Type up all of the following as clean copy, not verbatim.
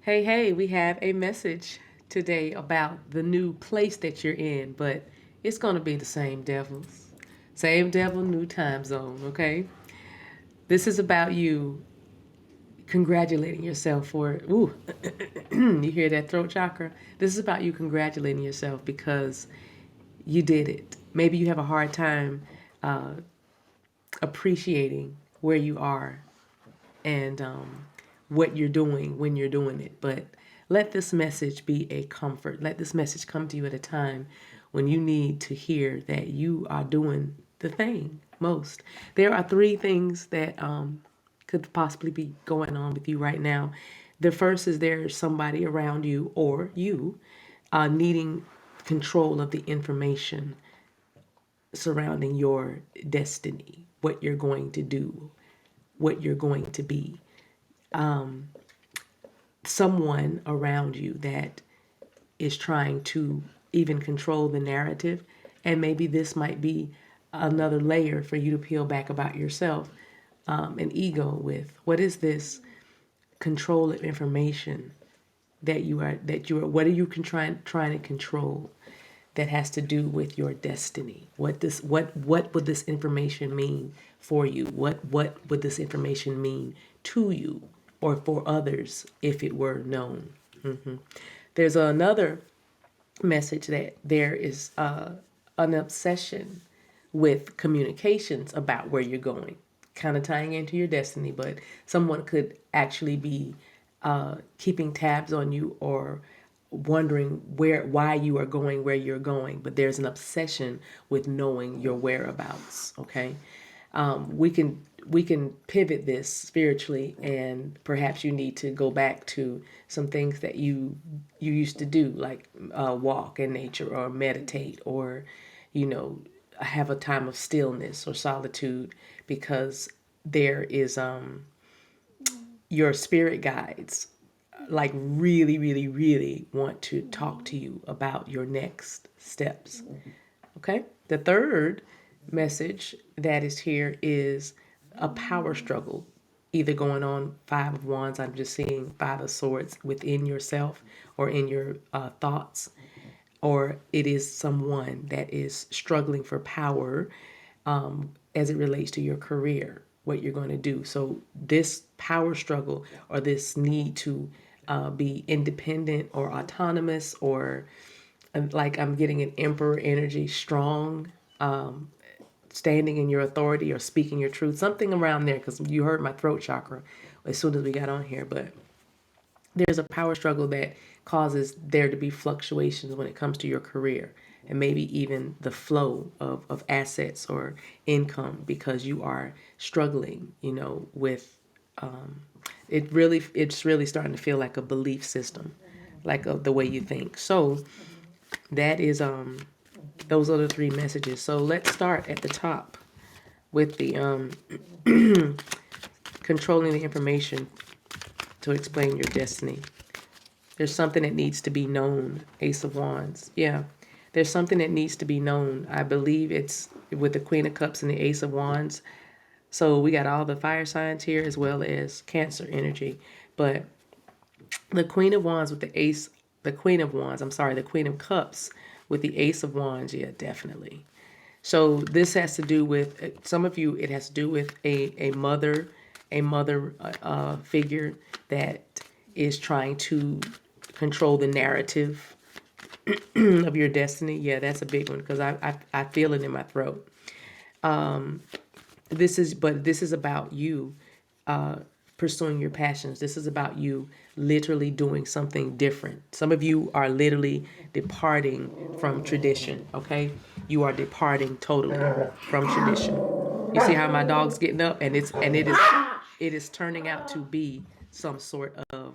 Hey, we have a message today about the new place that you're in, but it's going to be the same devils. Same devil, new time zone, okay? This is about you congratulating yourself for, ooh, you hear that throat chakra? This is about you congratulating yourself because you did it. Maybe you have a hard time uh, appreciating where you are and what you're doing when you're doing it. But let this message be a comfort. Let this message come to you at a time when you need to hear that you are doing the thing most. There are three things that could possibly be going on with you right now. The first is there's somebody around you or you needing control of the information surrounding your destiny, what you're going to do, what you're going to be. Someone around you that is trying to even control the narrative. And maybe this might be another layer for you to peel back about yourself, an ego with what is this control of information what are you trying to control that has to do with your destiny? What would this information mean for you? What would this information mean to you or for others if it were known? There's another message that there is an obsession with communications about where you're going, kind of tying into your destiny, but someone could actually be keeping tabs on you or wondering why you are going where you're going, but there's an obsession with knowing your whereabouts. Okay, we can pivot this spiritually, and perhaps you need to go back to some things that you used to do, like walk in nature or meditate, or have a time of stillness or solitude, because there is your spirit guides like really, really, really want to talk to you about your next steps. Okay? The third message that is here is a power struggle, either going on Five of Wands. I'm just seeing Five of Swords within yourself or in your thoughts, or it is someone that is struggling for power as it relates to your career, what you're going to do. So this power struggle or this need to be independent or autonomous, or like I'm getting an emperor energy, strong, standing in your authority or speaking your truth, something around there, because you heard my throat chakra as soon as we got on here. But there's a power struggle that causes there to be fluctuations when it comes to your career, and maybe even the flow of assets or income, because you are struggling, with it's really starting to feel like a belief system, like of the way you think. So that is those are the three messages. So let's start at the top with the controlling the information to explain your destiny. There's something that needs to be known. Ace of Wands. Yeah. There's something that needs to be known. I believe it's with the Queen of Cups and the Ace of Wands. So we got all the fire signs here as well as Cancer energy. But the Queen of Wands with the Queen of Wands, the Queen of Cups with the Ace of Wands. Yeah, definitely. So this has to do with, some of you, it has to do with a mother figure that is trying to control the narrative of your destiny. Yeah, that's a big one, because I feel it in my throat. This is about you pursuing your passions. This is about you literally doing something different. Some of you are literally departing from tradition. Okay, you are departing totally from tradition. You see how my dog's getting up, and it is turning out to be some sort of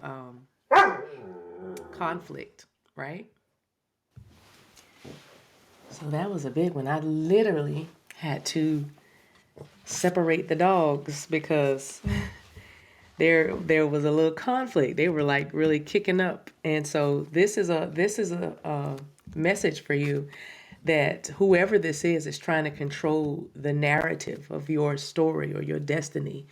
conflict, right? So that was a big one. I literally had to separate the dogs because there was a little conflict. They were like really kicking up. And so this is a message for you, that whoever this is trying to control the narrative of your story or your destiny.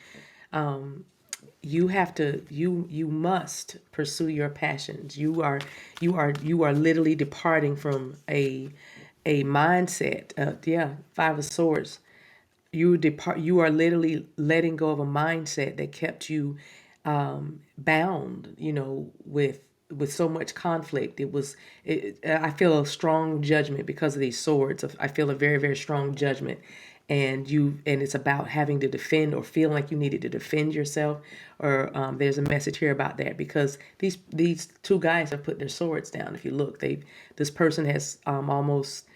you have to you must pursue your passions. You are literally departing from a mindset. Yeah, Five of Swords. You are literally letting go of a mindset that kept you bound, with so much conflict. I feel a strong judgment because of these swords. I feel a very, very strong judgment. And it's about having to defend or feeling like you needed to defend yourself. Or there's a message here about that, because these two guys have put their swords down. If you look, this person has almost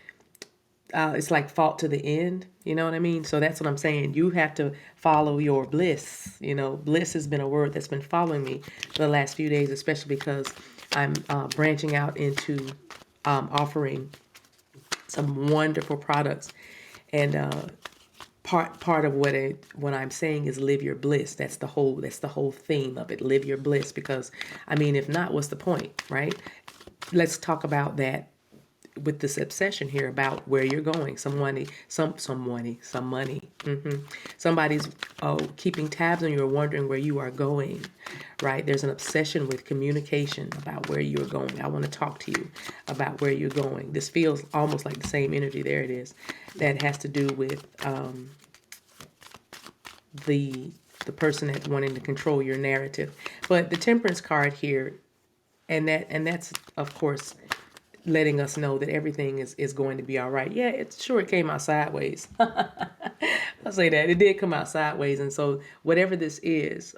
it's like fought to the end. You know what I mean? So that's what I'm saying. You have to follow your bliss. Bliss has been a word that's been following me for the last few days, especially because I'm branching out into offering some wonderful products. And part of what I'm saying is live your bliss. That's the whole theme of it. Live your bliss, because I mean, if not, what's the point, right? Let's talk about that with this obsession here about where you're going. Some money. Somebody's keeping tabs on you or wondering where you are going, right? There's an obsession with communication about where you're going. I want to talk to you about where you're going. This feels almost like the same energy. There it is. That has to do with the person that's wanting to control your narrative. But the Temperance card here, and that's of course letting us know that everything is going to be all right. Yeah, it came out sideways. I'll say that. It did come out sideways. And so whatever this is,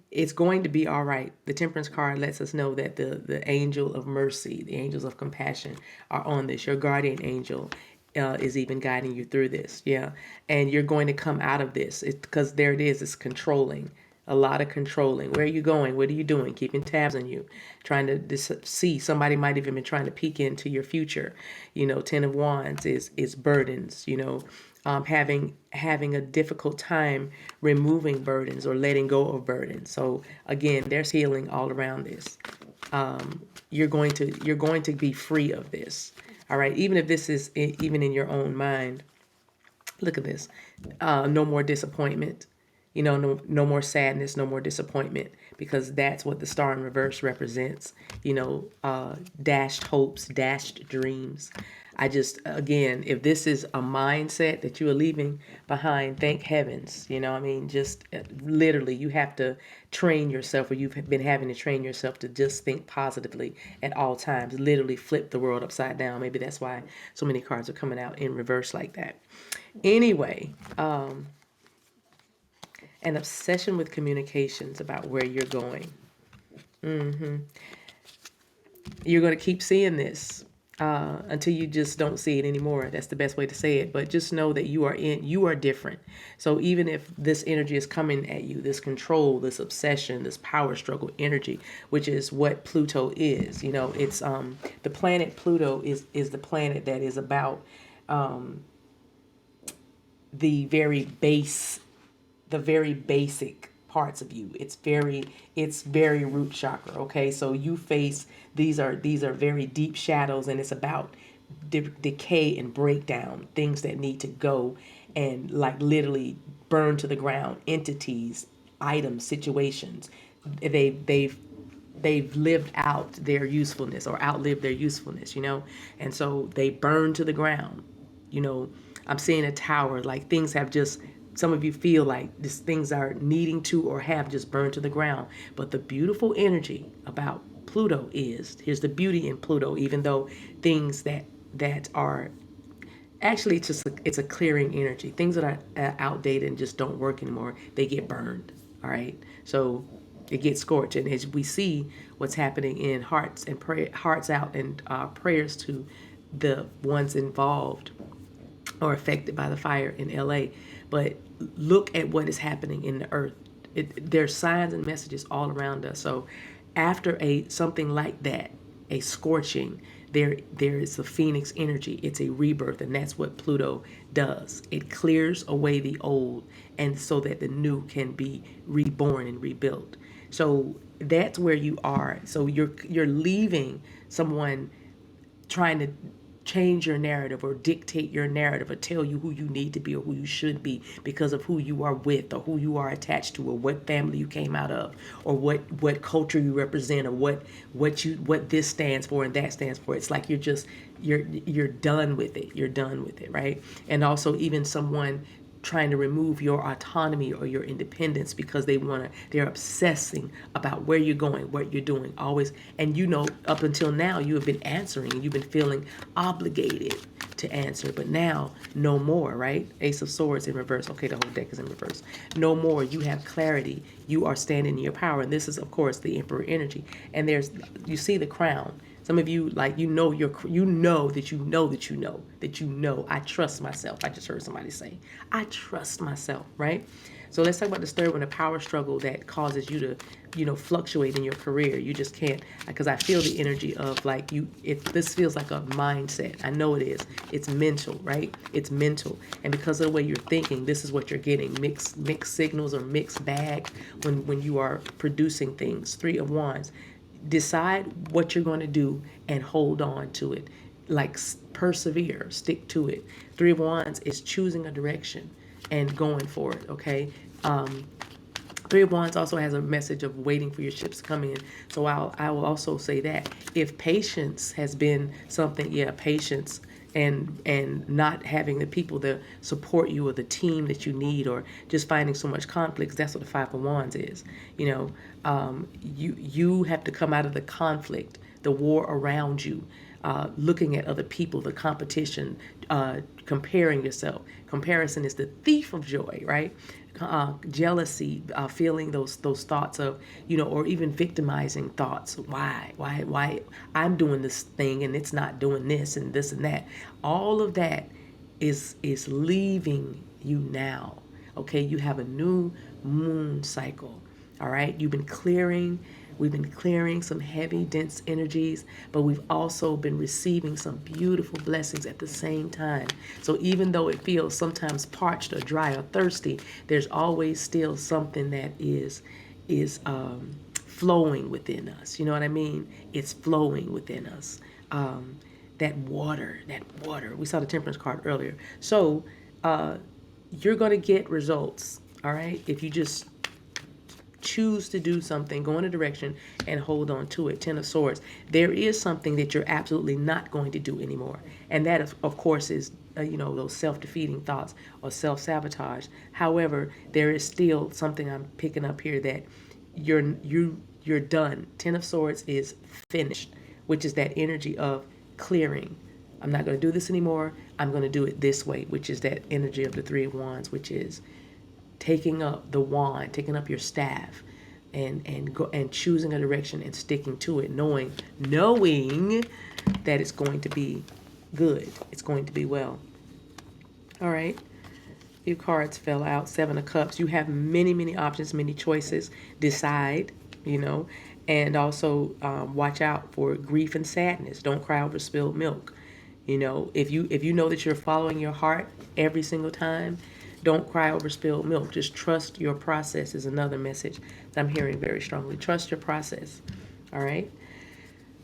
it's going to be all right. The Temperance card lets us know that the angel of mercy, the angels of compassion are on this. Your guardian angel is even guiding you through this. Yeah. And you're going to come out of this, because there it is. It's controlling. A lot of controlling. Where are you going? What are you doing? Keeping tabs on you. Trying to see. Somebody might even been trying to peek into your future. Ten of Wands is burdens. Having a difficult time removing burdens or letting go of burdens. So again, there's healing all around this. You're going to be free of this. All right. Even if this is even in your own mind. Look at this. No more disappointment. No more sadness, no more disappointment, because that's what the star in reverse represents. Dashed hopes, dashed dreams. Again, if this is a mindset that you are leaving behind, thank heavens. Just literally, you have to train yourself, or you've been having to train yourself to just think positively at all times. Literally flip the world upside down. Maybe that's why so many cards are coming out in reverse like that. Anyway, an obsession with communications about where you're going. You're going to keep seeing this until you just don't see it anymore. That's the best way to say it. But just know that you are different. So even if this energy is coming at you, this control, this obsession, this power struggle energy, which is what Pluto is. It's the planet Pluto is the planet that is about the very basic parts of you. It's very root chakra. Okay, so you face these are very deep shadows, and it's about decay and breakdown, things that need to go and like literally burn to the ground. Entities, items, situations. They've lived out their usefulness or outlived their usefulness, and so they burn to the ground. I'm seeing a tower, like things have just, some of you feel like these things are needing to or have just burned to the ground. But the beautiful energy about Pluto here's the beauty in Pluto, even though things that are actually, it's a clearing energy. Things that are outdated and just don't work anymore, they get burned. All right. So it gets scorched. And as we see what's happening in hearts out and prayers to the ones involved or affected by the fire in LA. But look at what is happening in the earth. There's signs and messages all around us. So after something like that, a scorching, there is a phoenix energy. It's a rebirth, and that's what Pluto does. It clears away the old, and so that the new can be reborn and rebuilt. So that's where you are. So you're leaving someone trying to change your narrative or dictate your narrative or tell you who you need to be or who you should be because of who you are with or who you are attached to or what family you came out of or what culture you represent or what this stands for and that stands for. It's like you're done with it. You're done with it, right? And also even someone trying to remove your autonomy or your independence because they're obsessing about where you're going, what you're doing, always. And up until now, you have been answering and you've been feeling obligated to answer, but now no more, right? Ace of Swords in reverse. Okay, the whole deck is in reverse. No more. You have clarity. You are standing in your power. And this is, of course, the Emperor energy. And you see the crown. Some of you, like, I trust myself. I just heard somebody say, I trust myself, right? So let's talk about this third one, the power struggle that causes you to, fluctuate in your career. You just can't, because I feel the energy of like this feels like a mindset. I know it is. It's mental, right? It's mental. And because of the way you're thinking, this is what you're getting, mixed signals or mixed bag when you are producing things. Three of Wands. Decide what you're going to do and hold on to it. Like persevere, stick to it. Three of Wands is choosing a direction and going for it, okay? Three of Wands also has a message of waiting for your ships to come in. So I will also say that if patience has been something, patience and not having the people that support you or the team that you need or just finding so much conflicts, that's what the Five of Wands is. You have to come out of the conflict, the war around you, looking at other people, the competition, comparing yourself. Comparison is the thief of joy, right? Jealousy, feeling those thoughts of, or even victimizing thoughts. Why I'm doing this thing and it's not doing this and this and that. All of that is leaving you now. Okay, you have a new moon cycle. All right, we've been clearing some heavy, dense energies, but we've also been receiving some beautiful blessings at the same time. So even though it feels sometimes parched or dry or thirsty, there's always still something that is flowing within us. You know what I mean? It's flowing within us. That water. We saw the Temperance card earlier. So you're going to get results, all right? If you just choose to do something, go in a direction and hold on to it. Ten of Swords. There is something that you're absolutely not going to do anymore. And that, of course, is, those self-defeating thoughts or self-sabotage. However, there is still something I'm picking up here that you're done. Ten of Swords is finished, which is that energy of clearing. I'm not going to do this anymore. I'm going to do it this way, which is that energy of the Three of Wands, which is taking up the wand, taking up your staff, and choosing a direction and sticking to it, knowing that it's going to be good. It's going to be well. All right. Few cards fell out. Seven of Cups. You have many, many options, many choices. Decide, and also watch out for grief and sadness. Don't cry over spilled milk. If you know that you're following your heart every single time, don't cry over spilled milk. Just trust your process is another message that I'm hearing very strongly. Trust your process. All right.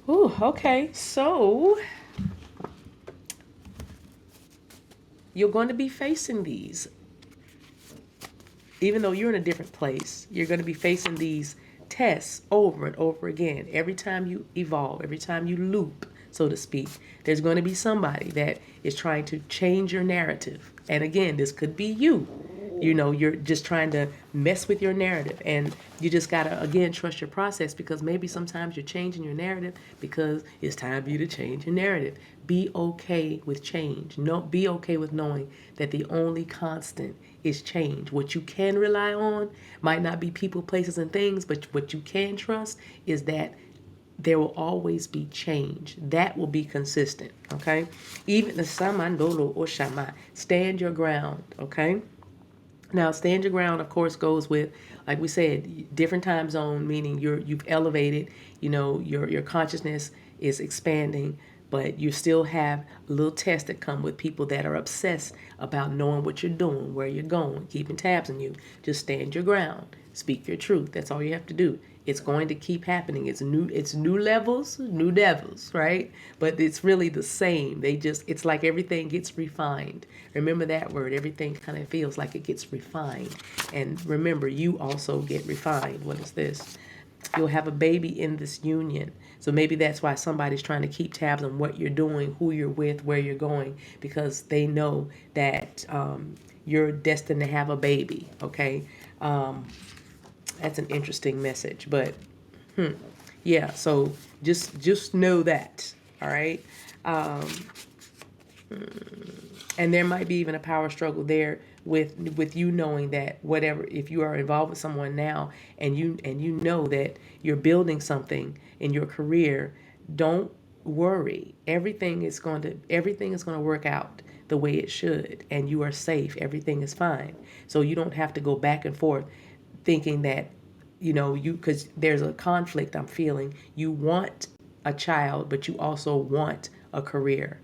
Ooh, okay. So you're going to be facing these. Even though you're in a different place, you're going to be facing these tests over and over again. Every time you evolve, every time you loop, so to speak, there's going to be somebody that is trying to change your narrative. And again, this could be you. You're just trying to mess with your narrative. And you just got to, again, trust your process, because maybe sometimes you're changing your narrative because it's time for you to change your narrative. Be okay with change. Be okay with knowing that the only constant is change. What you can rely on might not be people, places, and things, but what you can trust is that there will always be change. That will be consistent, okay? Even the Samandolo or Shama, stand your ground, okay? Now, stand your ground, of course, goes with, like we said, different time zone, meaning you've elevated, your consciousness is expanding, but you still have little tests that come with people that are obsessed about knowing what you're doing, where you're going, keeping tabs on you. Just stand your ground. Speak your truth. That's all you have to do. It's going to keep happening. It's new levels, new devils, right? But it's really the same. It's like everything gets refined. Remember that word. Everything kind of feels like it gets refined. And remember, you also get refined. What is this? You'll have a baby in this union. So maybe that's why somebody's trying to keep tabs on what you're doing, who you're with, where you're going, because they know that you're destined to have a baby. Okay. That's an interesting message, but yeah. So just know that. All right. And there might be even a power struggle there with you knowing that whatever, if you are involved with someone now and you know that you're building something in your career, don't worry. Everything is going to work out the way it should, and you are safe. Everything is fine. So you don't have to go back and forth thinking that because there's a conflict I'm feeling. You want a child, but you also want a career.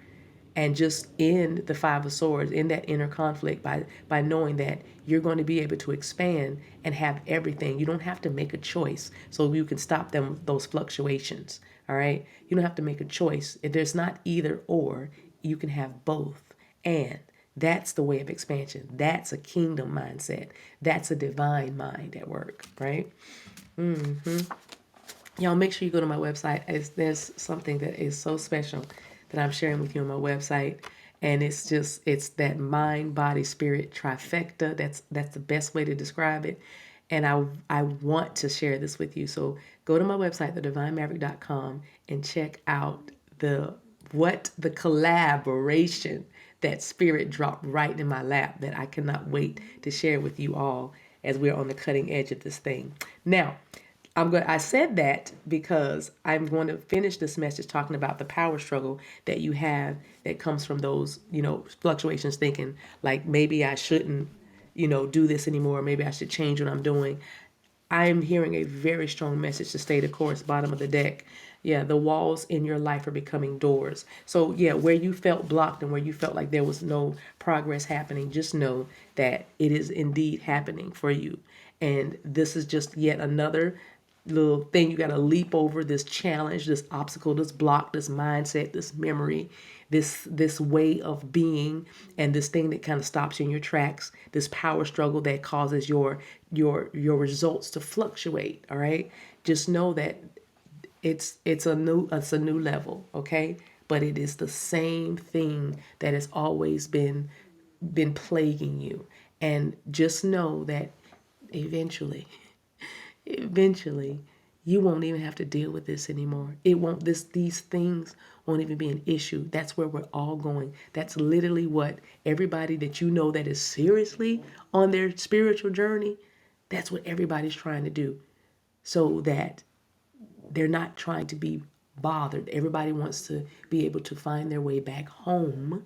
And just in the Five of Swords, in that inner conflict, by knowing that you're going to be able to expand and have everything. You don't have to make a choice, so you can stop those fluctuations. All right, you don't have to make a choice. If there's not either or, you can have both. And that's the way of expansion. That's a kingdom mindset. That's a divine mind at work, right? Y'all make sure you go to my website. There's something that is so special that I'm sharing with you on my website. And it's that mind, body, spirit trifecta. That's the best way to describe it. And I want to share this with you. So go to my website, TheDivineMaverick.com, and check out the collaboration that spirit dropped right in my lap that I cannot wait to share with you all as we're on the cutting edge of this thing. Now, I said that because I'm going to finish this message talking about the power struggle that you have that comes from those, fluctuations, thinking like maybe I shouldn't, do this anymore. Maybe I should change what I'm doing. I am hearing a very strong message to stay the course, bottom of the deck. Yeah, the walls in your life are becoming doors. So yeah, where you felt blocked and where you felt like there was no progress happening, just know that it is indeed happening for you. And this is just yet another little thing you got to leap over, this challenge, this obstacle, this block, this mindset, this memory, this way of being, and this thing that kind of stops you in your tracks, this power struggle that causes your results to fluctuate. All right, just know that it's a new level, okay? But it is the same thing that has always been plaguing you, and just know that eventually you won't even have to deal with this anymore. It won't these things won't even be an issue. That's where we're all going. That's literally what everybody that that is seriously on their spiritual journey, that's what everybody's trying to do. So that they're not trying to be bothered. Everybody wants to be able to find their way back home,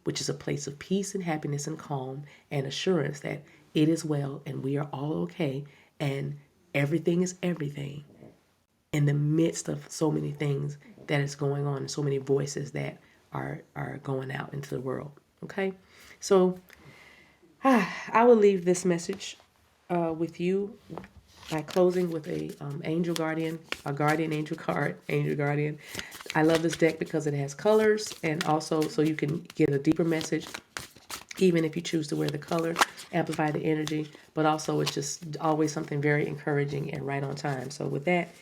which is a place of peace and happiness and calm and assurance that it is well and we are all okay and everything is everything in the midst of so many things that is going on and so many voices that are going out into the world. Okay? So I will leave this message with you by closing with a guardian angel card, angel guardian. I love this deck because it has colors and also so you can get a deeper message, even if you choose to wear the color, amplify the energy, but also it's just always something very encouraging and right on time. So with that,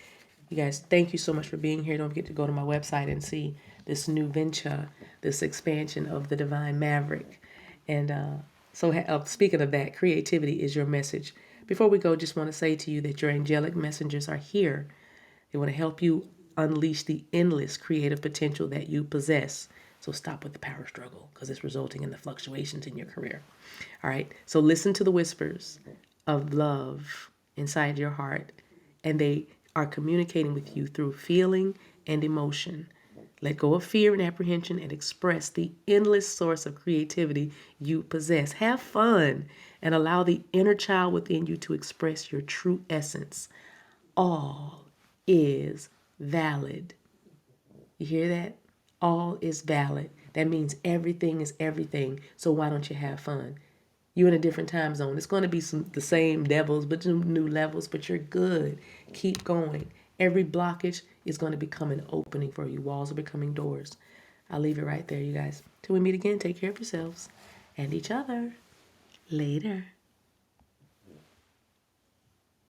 you guys, thank you so much for being here. Don't forget to go to my website and see this new venture, this expansion of the Divine Maverick. And speaking of that, creativity is your message. Before we go, just want to say to you that your angelic messengers are here. They want to help you unleash the endless creative potential that you possess. So stop with the power struggle because it's resulting in the fluctuations in your career. All right. So listen to the whispers of love inside your heart, and they are communicating with you through feeling and emotion. Let go of fear and apprehension and express the endless source of creativity you possess. Have fun and allow the inner child within you to express your true essence. All is valid. You hear that? All is valid. That means everything is everything. So why don't you have fun? You're in a different time zone. It's going to be the same devils, but new levels, but you're good. Keep going. Every blockage is going to become an opening for you. Walls are becoming doors. I'll leave it right there, you guys. Till we meet again, take care of yourselves and each other. Later.